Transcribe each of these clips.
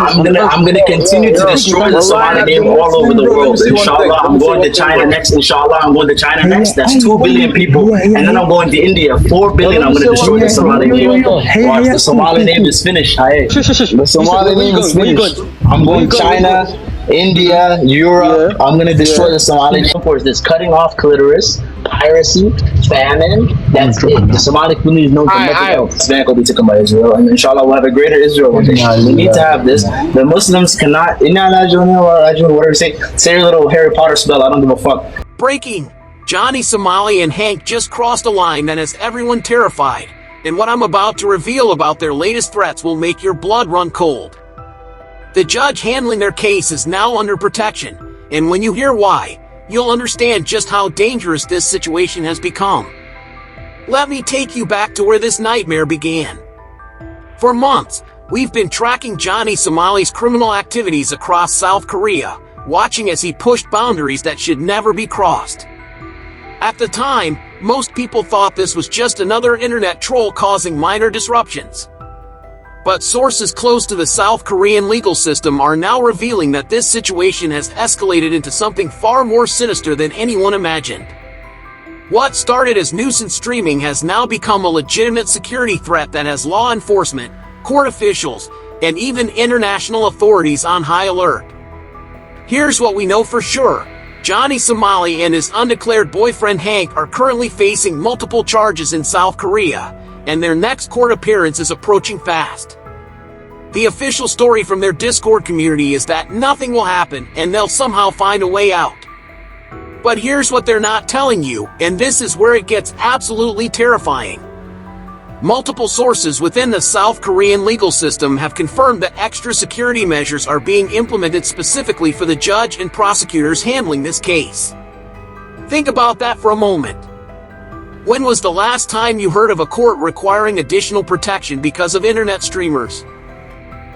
I'm gonna continue to destroy the Somali name all over the world. Inshallah, I'm going to China next. Inshallah, I'm going to China next. That's 2 billion people, and then I'm going to India. 4 billion. I'm gonna destroy the Somali name. Watch, the Somali name is finished. The Somali name is finished. I'm going to China, India, Europe. I'm gonna destroy the Somali name. Of course, there's cutting off clitoris, piracy, famine. That's it. The Somali community is known for nothing else. This man will be taken by Israel, and inshallah, we'll have a greater Israel one day. We need to have this. The Muslims cannot. Whatever say your little Harry Potter spell. I don't give a fuck. Breaking. Johnny Somali and Hank just crossed a line that has everyone terrified, and what I'm about to reveal about their latest threats will make your blood run cold. The judge handling their case is now under protection, and when you hear why, you'll understand just how dangerous this situation has become. Let me take you back to where this nightmare began. For months, we've been tracking Johnny Somali's criminal activities across South Korea, watching as he pushed boundaries that should never be crossed. At the time, most people thought this was just another internet troll causing minor disruptions. But sources close to the South Korean legal system are now revealing that this situation has escalated into something far more sinister than anyone imagined. What started as nuisance streaming has now become a legitimate security threat that has law enforcement, court officials, and even international authorities on high alert. Here's what we know for sure. Johnny Somali and his undeclared boyfriend Hank are currently facing multiple charges in South Korea, and their next court appearance is approaching fast. The official story from their Discord community is that nothing will happen and they'll somehow find a way out. But here's what they're not telling you, and this is where it gets absolutely terrifying. Multiple sources within the South Korean legal system have confirmed that extra security measures are being implemented specifically for the judge and prosecutors handling this case. Think about that for a moment. When was the last time you heard of a court requiring additional protection because of internet streamers?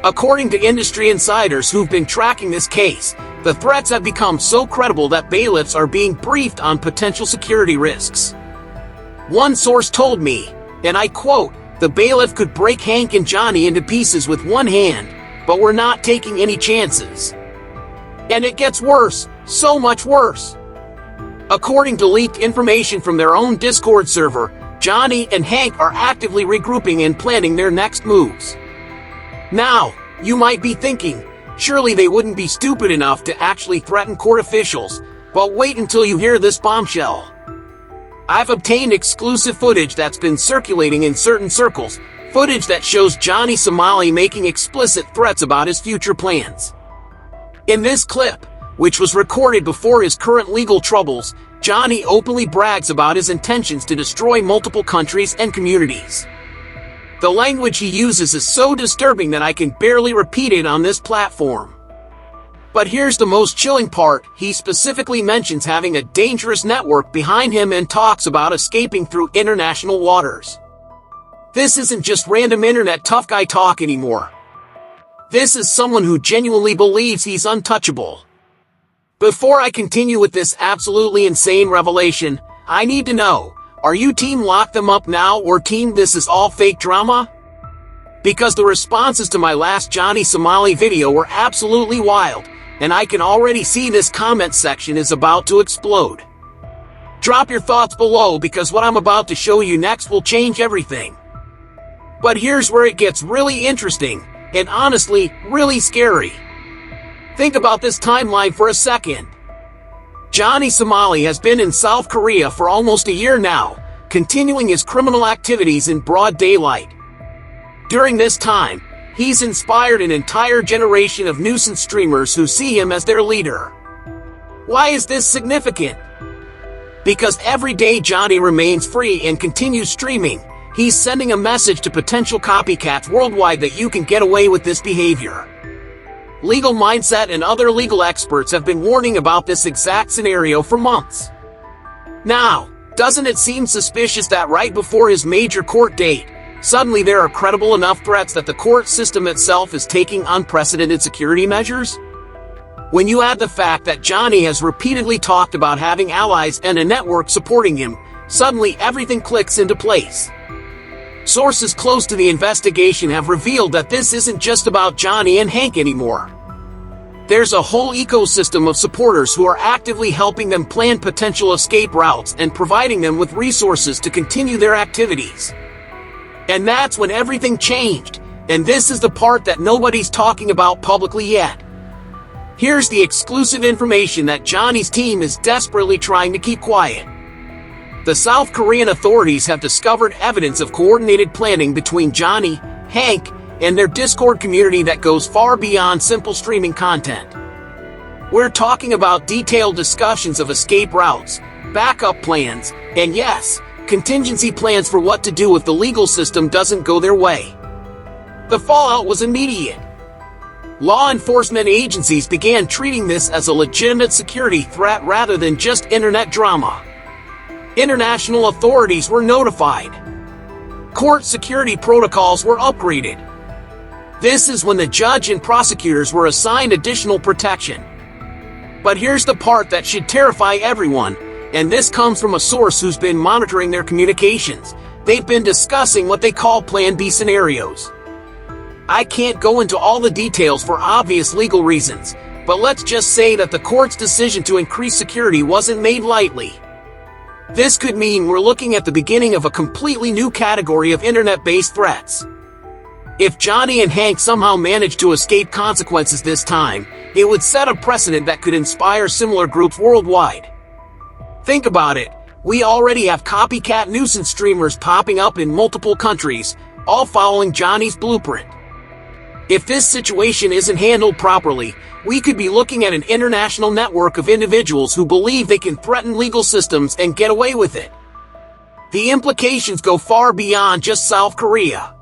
According to industry insiders who've been tracking this case, the threats have become so credible that bailiffs are being briefed on potential security risks. One source told me, and I quote, "The bailiff could break Hank and Johnny into pieces with one hand, but we're not taking any chances." And it gets worse, so much worse. According to leaked information from their own Discord server, Johnny and Hank are actively regrouping and planning their next moves. Now, you might be thinking, surely they wouldn't be stupid enough to actually threaten court officials, but wait until you hear this bombshell. I've obtained exclusive footage that's been circulating in certain circles, footage that shows Johnny Somali making explicit threats about his future plans. In this clip, which was recorded before his current legal troubles, Johnny openly brags about his intentions to destroy multiple countries and communities. The language he uses is so disturbing that I can barely repeat it on this platform. But here's the most chilling part, he specifically mentions having a dangerous network behind him and talks about escaping through international waters. This isn't just random internet tough guy talk anymore. This is someone who genuinely believes he's untouchable. Before I continue with this absolutely insane revelation, I need to know, are you team lock them up now or team this is all fake drama? Because the responses to my last Johnny Somali video were absolutely wild, and I can already see this comment section is about to explode. Drop your thoughts below because what I'm about to show you next will change everything. But here's where it gets really interesting, and honestly, really scary. Think about this timeline for a second. Johnny Somali has been in South Korea for almost a year now, continuing his criminal activities in broad daylight. During this time, he's inspired an entire generation of nuisance streamers who see him as their leader. Why is this significant? Because every day Johnny remains free and continues streaming, he's sending a message to potential copycats worldwide that you can get away with this behavior. Legal Mindset and other legal experts have been warning about this exact scenario for months. Now, doesn't it seem suspicious that right before his major court date, suddenly there are credible enough threats that the court system itself is taking unprecedented security measures? When you add the fact that Johnny has repeatedly talked about having allies and a network supporting him, suddenly everything clicks into place. Sources close to the investigation have revealed that this isn't just about Johnny and Hank anymore. There's a whole ecosystem of supporters who are actively helping them plan potential escape routes and providing them with resources to continue their activities. And that's when everything changed, and this is the part that nobody's talking about publicly yet. Here's the exclusive information that Johnny's team is desperately trying to keep quiet. The South Korean authorities have discovered evidence of coordinated planning between Johnny, Hank, and their Discord community that goes far beyond simple streaming content. We're talking about detailed discussions of escape routes, backup plans, and yes, contingency plans for what to do if the legal system doesn't go their way. The fallout was immediate. Law enforcement agencies began treating this as a legitimate security threat rather than just internet drama. International authorities were notified. Court security protocols were upgraded. This is when the judge and prosecutors were assigned additional protection. But here's the part that should terrify everyone, and this comes from a source who's been monitoring their communications. They've been discussing what they call Plan B scenarios. I can't go into all the details for obvious legal reasons, but let's just say that the court's decision to increase security wasn't made lightly. This could mean we're looking at the beginning of a completely new category of internet-based threats. If Johnny and Hank somehow manage to escape consequences this time, it would set a precedent that could inspire similar groups worldwide. Think about it, we already have copycat nuisance streamers popping up in multiple countries, all following Johnny's blueprint. If this situation isn't handled properly, we could be looking at an international network of individuals who believe they can threaten legal systems and get away with it. The implications go far beyond just South Korea.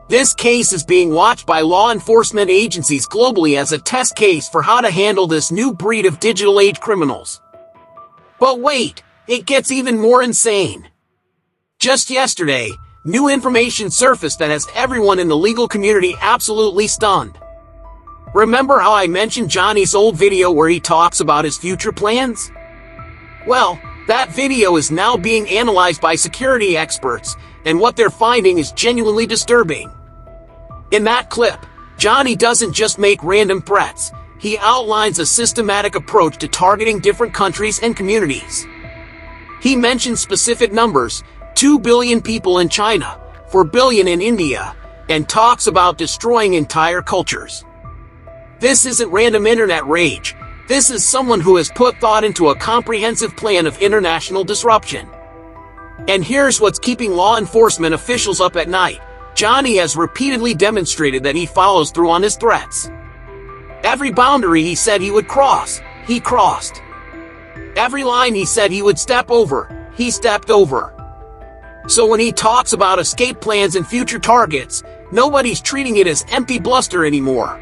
This case is being watched by law enforcement agencies globally as a test case for how to handle this new breed of digital age criminals. But wait, it gets even more insane. Just yesterday, new information surfaced that has everyone in the legal community absolutely stunned. Remember how I mentioned Johnny's old video where he talks about his future plans? Well, that video is now being analyzed by security experts, and what they're finding is genuinely disturbing. In that clip, Johnny doesn't just make random threats, he outlines a systematic approach to targeting different countries and communities. He mentions specific numbers, 2 billion people in China, 4 billion in India, and talks about destroying entire cultures. This isn't random internet rage, this is someone who has put thought into a comprehensive plan of international disruption. And here's what's keeping law enforcement officials up at night. Johnny has repeatedly demonstrated that he follows through on his threats. Every boundary he said he would cross, he crossed. Every line he said he would step over, he stepped over. So when he talks about escape plans and future targets, nobody's treating it as empty bluster anymore.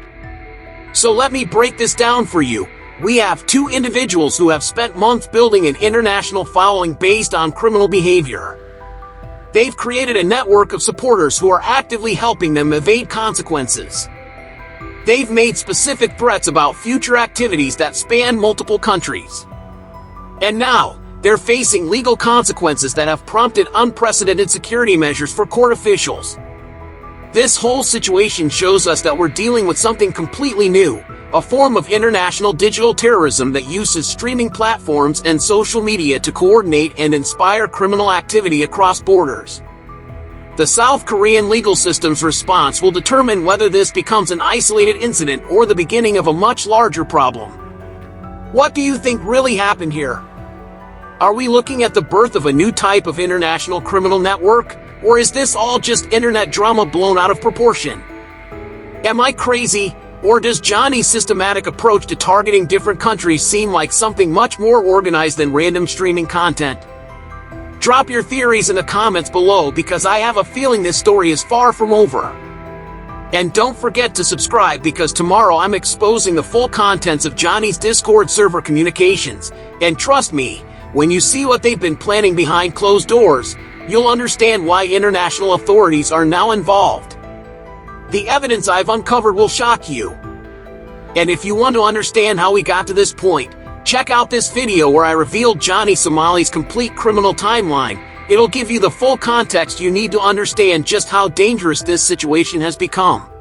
So let me break this down for you. We have two individuals who have spent months building an international following based on criminal behavior. They've created a network of supporters who are actively helping them evade consequences. They've made specific threats about future activities that span multiple countries. And now, they're facing legal consequences that have prompted unprecedented security measures for court officials. This whole situation shows us that we're dealing with something completely new, a form of international digital terrorism that uses streaming platforms and social media to coordinate and inspire criminal activity across borders. The South Korean legal system's response will determine whether this becomes an isolated incident or the beginning of a much larger problem. What do you think really happened here? Are we looking at the birth of a new type of international criminal network, or is this all just internet drama blown out of proportion? Am I crazy, or does Johnny's systematic approach to targeting different countries seem like something much more organized than random streaming content? Drop your theories in the comments below because I have a feeling this story is far from over. And don't forget to subscribe because tomorrow I'm exposing the full contents of Johnny's Discord server communications, and trust me, when you see what they've been planning behind closed doors, you'll understand why international authorities are now involved. The evidence I've uncovered will shock you. And if you want to understand how we got to this point, check out this video where I revealed Johnny Somali's complete criminal timeline, It'll give you the full context you need to understand just how dangerous this situation has become.